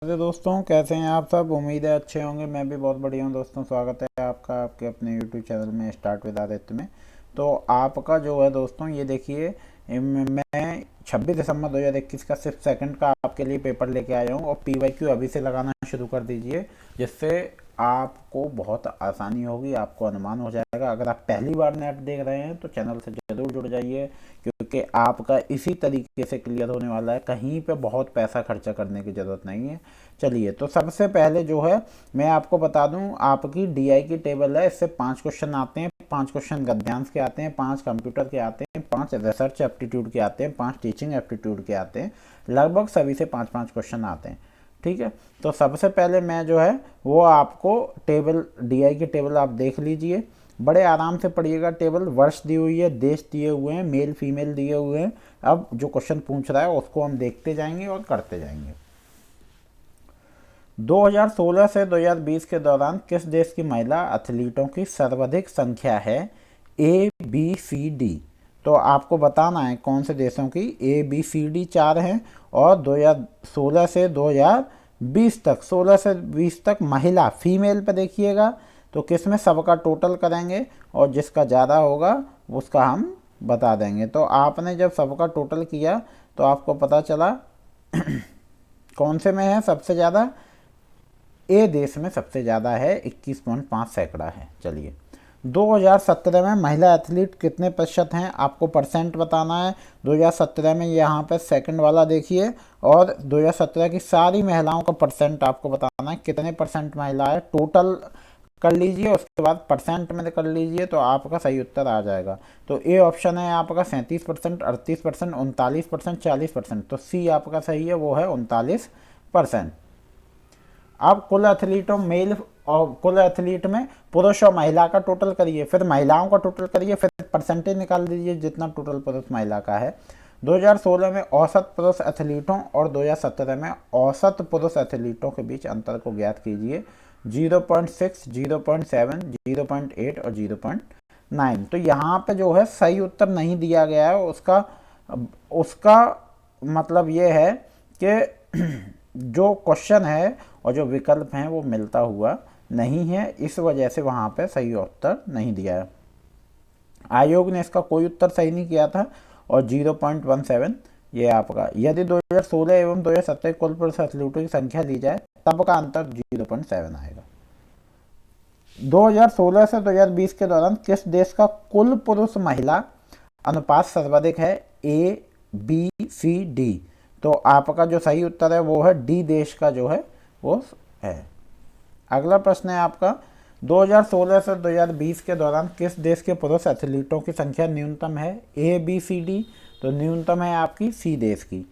अरे दोस्तों, कैसे हैं आप सब। उम्मीद है अच्छे होंगे। मैं भी बहुत बढ़िया हूँ दोस्तों। स्वागत है आपका आपके अपने यूट्यूब चैनल में स्टार्ट विद आदित्य में। तो आपका जो है दोस्तों, ये देखिए, मैं 26 दिसंबर 2021 का सिर्फ सेकंड का आपके लिए पेपर लेके आया हूँ और PYQ अभी से लगाना शुरू कर दीजिए, जिससे आपको बहुत आसानी होगी, आपको अनुमान हो जाएगा। अगर आप पहली बार नेट देख रहे हैं तो चैनल से ज़रूर जुड़ जाइए, क्योंकि आपका इसी तरीके से क्लियर होने वाला है। कहीं पे बहुत पैसा खर्चा करने की ज़रूरत नहीं है। चलिए, तो सबसे पहले जो है मैं आपको बता दूं, आपकी DI की टेबल है। इससे 5 क्वेश्चन आते हैं। 5 क्वेश्चन गद्यांश के आते हैं, 5 कंप्यूटर के आते हैं, 5 रिसर्च एप्टीट्यूड के आते हैं, 5 टीचिंग एप्टीट्यूड के आते हैं। लगभग सभी से 5-5 क्वेश्चन आते हैं। ठीक है, तो सबसे पहले मैं जो है वो आपको टेबल, DI की टेबल आप देख लीजिए। बड़े आराम से पढ़िएगा। टेबल वर्ष दी हुई है, देश दिए हुए हैं, मेल फीमेल दिए हुए हैं। अब जो क्वेश्चन पूछ रहा है उसको हम देखते जाएंगे और करते जाएंगे। 2016 से 2020 के दौरान किस देश की महिला एथलीटों की सर्वाधिक संख्या है? ABCD। तो आपको बताना है कौन से देशों की। ABCD 4 हैं और 2016 से 2020 तक, 16 से 20 तक महिला फीमेल पे देखिएगा तो किस में सबका टोटल करेंगे और जिसका ज़्यादा होगा उसका हम बता देंगे। तो आपने जब सबका टोटल किया तो आपको पता चला कौन से में है सबसे ज़्यादा। ए देश में सबसे ज़्यादा है, 21.5 सैकड़ा है। चलिए, 2017 में महिला एथलीट कितने प्रतिशत हैं, आपको परसेंट बताना है। 2017 में यहाँ पे सेकंड वाला देखिए, और 2017 की सारी महिलाओं का परसेंट आपको बताना है। कितने परसेंट महिला है टोटल कर लीजिए, उसके बाद परसेंट में कर लीजिए तो आपका सही उत्तर आ जाएगा। तो ए ऑप्शन है आपका 37%, 38%, 39%, 40%। तो सी आपका सही है, वो है 39%। अब कुल एथलीटों मेल और कुल एथलीट में पुरुष और महिला का टोटल करिए, फिर महिलाओं का टोटल करिए, फिर परसेंटेज निकाल दीजिए जितना टोटल पुरुष महिला का है। 2016 में औसत पुरुष एथलीटों और 2017 में औसत पुरुष एथलीटों के बीच अंतर को ज्ञात कीजिए। 0.6, 0.7, 0.8 और 0.9। तो यहाँ पे जो है सही उत्तर नहीं दिया गया है। उसका उसका मतलब ये है कि जो क्वेश्चन है और जो विकल्प हैं वो मिलता हुआ नहीं है, इस वजह से वहाँ पे सही उत्तर नहीं दिया है। आयोग ने इसका कोई उत्तर सही नहीं किया था। और 0.17 ये आपका, यदि 2016 एवं 2017 कुल पुरुष एथलीटों की संख्या ली जाए तब का अंतर 0.7 आएगा। 2016 से 2020 के दौरान किस देश का कुल पुरुष महिला अनुपात सर्वाधिक है? ABCD। तो आपका जो सही उत्तर है वो है डी देश का जो है वो है। अगला प्रश्न है आपका, 2016 से 2020 के दौरान किस देश के पुरुष एथलीटों की संख्या न्यूनतम है? ABCD। तो न्यूनतम है आपकी सी देश की।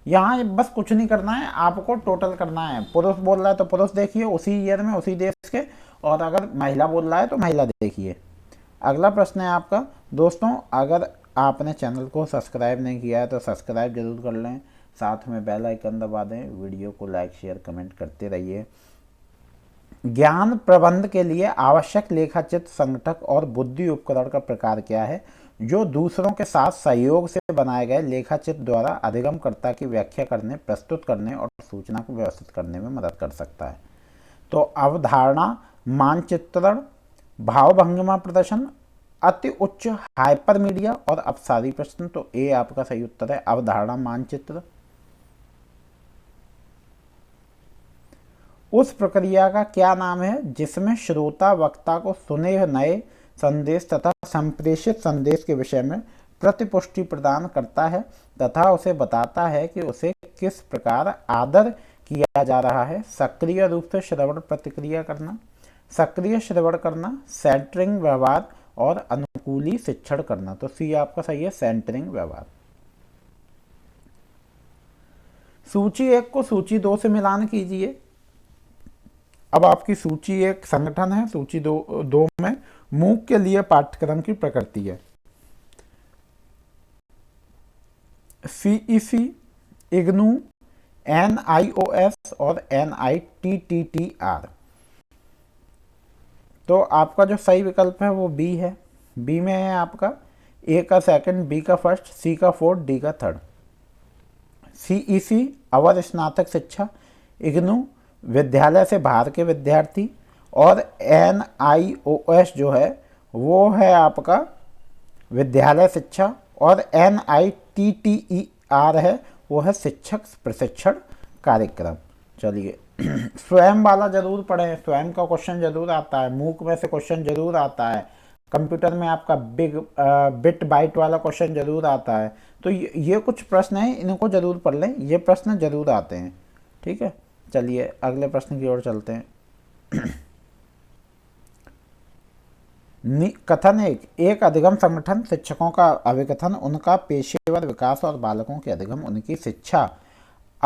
यहाँ बस कुछ नहीं करना है, आपको टोटल करना है। पुरुष बोल रहा है तो पुरुष देखिए उसी ईयर में उसी देश के, और अगर महिला बोल रहा है तो महिला देखिए। अगला प्रश्न है आपका दोस्तों, अगर आपने चैनल को सब्सक्राइब नहीं किया है तो सब्सक्राइब जरूर कर लें, साथ में बेल आइकन दबा दें, वीडियो को लाइक शेयर कमेंट करते रहिए। ज्ञान प्रबंध के लिए आवश्यक लेखाचित्र संगठक और बुद्धि उपकरण का प्रकार क्या है, जो दूसरों के साथ सहयोग से बनाए गए लेखाचित्र द्वारा अधिगमकर्ता की व्याख्या करने, प्रस्तुत करने और सूचना को व्यवस्थित करने में मदद कर सकता है? तो अवधारणा, मानचित्रण, भावभंगिमा प्रदर्शन, अति उच्च हाइपर मीडिया और अपसारी प्रश्न। तो ए आपका सही उत्तर है, अवधारणा मानचित्र। उस प्रक्रिया का क्या नाम है जिसमें श्रोता वक्ता को सुने हुए नए संदेश तथा संप्रेषित संदेश के विषय में प्रतिपुष्टि प्रदान करता है तथा उसे बताता है कि उसे किस प्रकार आदर किया जा रहा है? सक्रिय रूप से श्रवण प्रतिक्रिया करना, सक्रिय श्रवण करना, सेंटरिंग व्यवहार और अनुकूली शिक्षण करना। तो सी आपका सही है, सेंटरिंग व्यवहार। सूची 1 को सूची 2 से मिलान कीजिए। अब आपकी सूची 1 संगठन है, सूची दो में मूक के लिए पाठ्यक्रम की प्रकृति है। CEC, इग्नू, NIOS और NITTTR। तो आपका जो सही विकल्प है वो बी है। बी में है आपका ए का सेकंड, बी का फर्स्ट, सी का फोर्थ, डी का थर्ड। CEC अवर स्नातक शिक्षा, इग्नू विद्यालय से बाहर के विद्यार्थी, और NIOS जो है वो है आपका विद्यालय शिक्षा, और NITTER है वो है शिक्षक प्रशिक्षण कार्यक्रम। चलिए स्वयं वाला जरूर पढ़ें, स्वयं का क्वेश्चन जरूर आता है, मूक में से क्वेश्चन जरूर आता है, कंप्यूटर में आपका बिट बाइट वाला क्वेश्चन जरूर आता है। तो ये कुछ प्रश्न हैं, इनको जरूर पढ़ लें, ये प्रश्न जरूर आते हैं। ठीक है, चलिए अगले प्रश्न की ओर चलते हैं। कथन एक अधिगम संगठन शिक्षकों का अभिकथन उनका पेशेवर विकास और बालकों के अधिगम उनकी शिक्षा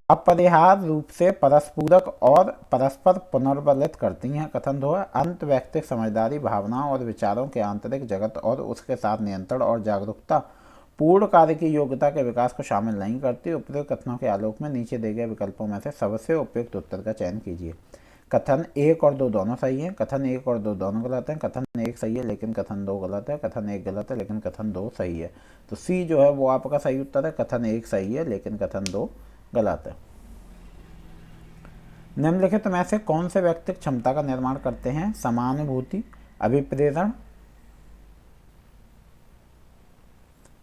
अपरिहार्य रूप से परस्पूरक और परस्पर पुनर्बलित करती हैं। कथन 2 है अंत व्यक्तिक समझदारी, भावनाओं और विचारों के आंतरिक जगत और उसके साथ नियंत्रण और जागरूकता पूर्ण कार्य की योग्यता के विकास को शामिल नहीं करती। उपयुक्त कथनों के आलोक में नीचे दिए गए विकल्पों में से सबसे उपयुक्त उत्तर का चयन कीजिए। कथन 1 और 2 दोनों सही हैं, कथन 1 और 2 दोनों गलत हैं, कथन 1 सही है लेकिन कथन 2 गलत है, कथन 1 गलत है लेकिन कथन 2 सही है। तो सी जो है वो आपका सही उत्तर है, कथन 1 सही है लेकिन कथन 2 गलत है। निम्नलिखित में से कौन से व्यक्तिगत क्षमता का निर्माण करते हैं? समानुभूति, अभिप्रेरण,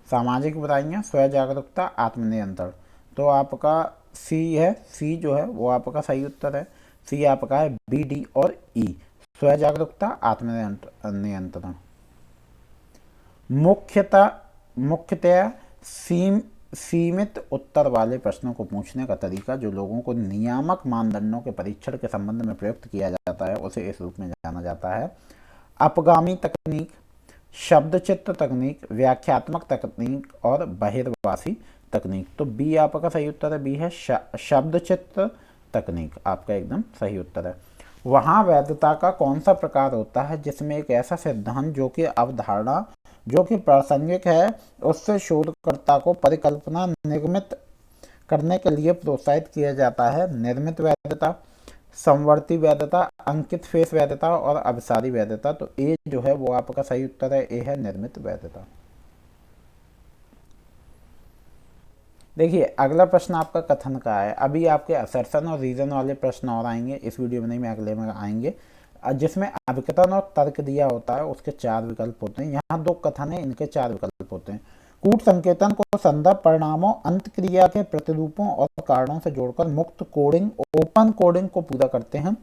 सामाजिक बुराइयां, स्व जागरूकता, आत्मनियंत्रण। तो आपका सी है, सी जो है वो आपका सही उत्तर है। सी आपका है बी, डी और ई, स्व जागरूकता, आत्मनियंत्रण। मुख्यतया सीमित उत्तर वाले प्रश्नों को पूछने का तरीका जो लोगों को नियामक मानदंडों के परीक्षण के संबंध में प्रयुक्त किया जाता है उसे इस रूप में जाना जाता है: अपगामी तकनीक, शब्दचित्र तकनीक, व्याख्यात्मक तकनीक और बहिर्वासी तकनीक। तो बी आपका सही उत्तर है, बी है शब्दचित्र तकनीक, आपका एकदम सही उत्तर है। वहाँ वैधता का कौन सा प्रकार होता है जिसमें एक ऐसा सिद्धांत जो कि अवधारणा जो कि प्रासंगिक है उससे शोधकर्ता को परिकल्पना निर्मित करने के लिए प्रोत्साहित किया जाता है? निर्मित वैधता, समवर्ती वैधता, अंकित फेस वैधता और अभिसारी वैधता। तो ए जो है वो आपका सही उत्तर है, ए है निर्मित वैधता। देखिए अगला प्रश्न आपका कथन का है। अभी आपके असर्शन और रीजन वाले प्रश्न और आएंगे, इस वीडियो में नहीं, मैं अगले में आएंगे, जिसमें अभिकथन और तर्क दिया होता है, उसके 4 विकल्प होते हैं। यहाँ 2 कथन है, इनके 4 विकल्प होते हैं। कूट संकेतन को संदर्भ परिणामों, अंतक्रिया के प्रतिरूपों और कारणों से जोड़कर मुक्त कोडिंग, ओपन कोडिंग को पूरा करते हैं।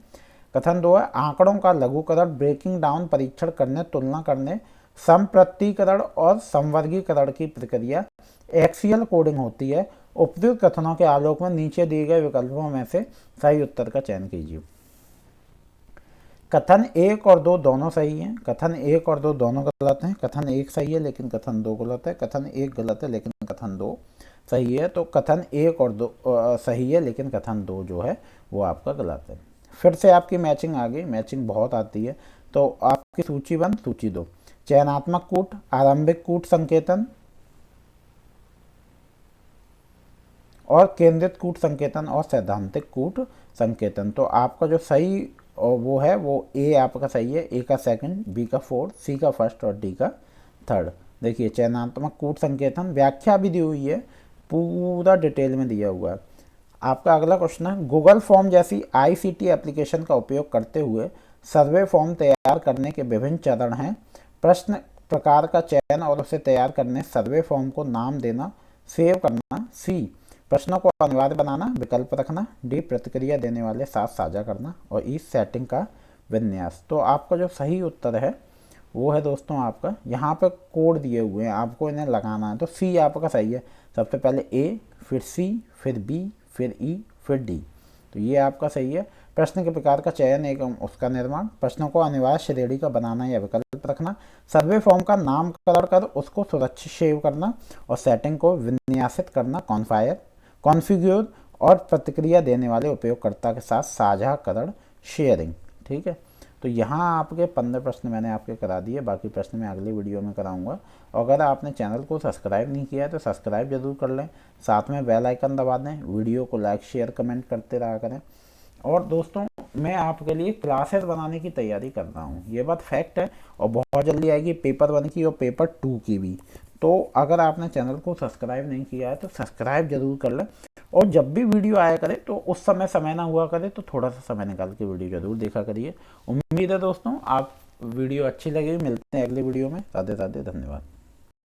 कथन 2 है आंकड़ों का लघुकरण, ब्रेकिंग डाउन, परीक्षण करने, तुलना करने, संप्रतीकरण और संवर्गीकरण की प्रक्रिया एक्सियल कोडिंग होती है। उपयुक्त कथनों के आलोक में नीचे दिए गए विकल्पों में से सही उत्तर का चयन कीजिए। कथन 1 और 2 दोनों सही हैं, कथन 1 और 2 दोनों गलत हैं, कथन 1 सही है लेकिन कथन 2 गलत है, कथन 1 गलत है लेकिन कथन 2 सही है। तो कथन 1 और 2 सही है लेकिन कथन 2 जो है वो आपका गलत है। फिर से आपकी मैचिंग आ गई, मैचिंग बहुत आती है। तो आपकी सूची 1, सूची 2, चयनात्मक कूट, आरंभिक कूट संकेतन और केंद्रित कूट संकेतन और सैद्धांतिक कूट संकेतन। तो आपका जो सही और वो है वो ए आपका सही है, ए का सेकंड, बी का फोर्थ, सी का फर्स्ट और डी का थर्ड। देखिए चयनात्मक कूट संकेतन व्याख्या भी दी हुई है, पूरा डिटेल में दिया हुआ है। आपका अगला क्वेश्चन है गूगल फॉर्म जैसी ICT एप्लीकेशन का उपयोग करते हुए सर्वे फॉर्म तैयार करने के विभिन्न चरण हैं। प्रश्न प्रकार का चयन और उसे तैयार करने, सर्वे फॉर्म को नाम देना, सेव करना, सी प्रश्नों को अनिवार्य बनाना, विकल्प रखना, डी प्रतिक्रिया देने वाले साथ साझा करना और ई सेटिंग का विन्यास। तो आपका जो सही उत्तर है वो है दोस्तों आपका, यहाँ पे कोड दिए हुए हैं, आपको इन्हें लगाना है। तो सी आपका सही है, सबसे पहले ए, फिर सी, फिर बी, फिर ई, फिर डी। तो ये आपका सही है। प्रश्न के प्रकार का चयन एवं उसका निर्माण, प्रश्नों को अनिवार्य श्रेणी का बनाना या विकल्प रखना, सर्वे फॉर्म का नामकरण कर उसको सुरक्षित सेव करना और सेटिंग को विन्यासित करना, कॉन्फ़िगर और प्रतिक्रिया देने वाले उपयोगकर्ता के साथ साझाकरण, शेयरिंग। ठीक है, तो यहाँ आपके 15 प्रश्न मैंने आपके करा दिए, बाकी प्रश्न मैं अगली वीडियो में कराऊंगा। और अगर आपने चैनल को सब्सक्राइब नहीं किया है तो सब्सक्राइब जरूर कर लें, साथ में बेल आइकन दबा दें, वीडियो को लाइक शेयर कमेंट करते रहा करें। और दोस्तों मैं आपके लिए क्लासेस बनाने की तैयारी कर रहा हूँ, ये बात फैक्ट है, और बहुत जल्दी आएगी पेपर 1 की और पेपर 2 की भी। तो अगर आपने चैनल को सब्सक्राइब नहीं किया है तो सब्सक्राइब जरूर कर लें और जब भी वीडियो आया करे तो उस समय ना हुआ करे तो थोड़ा सा समय निकाल के वीडियो ज़रूर देखा करिए। उम्मीद है दोस्तों आप वीडियो अच्छी लगी। मिलते हैं अगले वीडियो में। राधे राधे, धन्यवाद।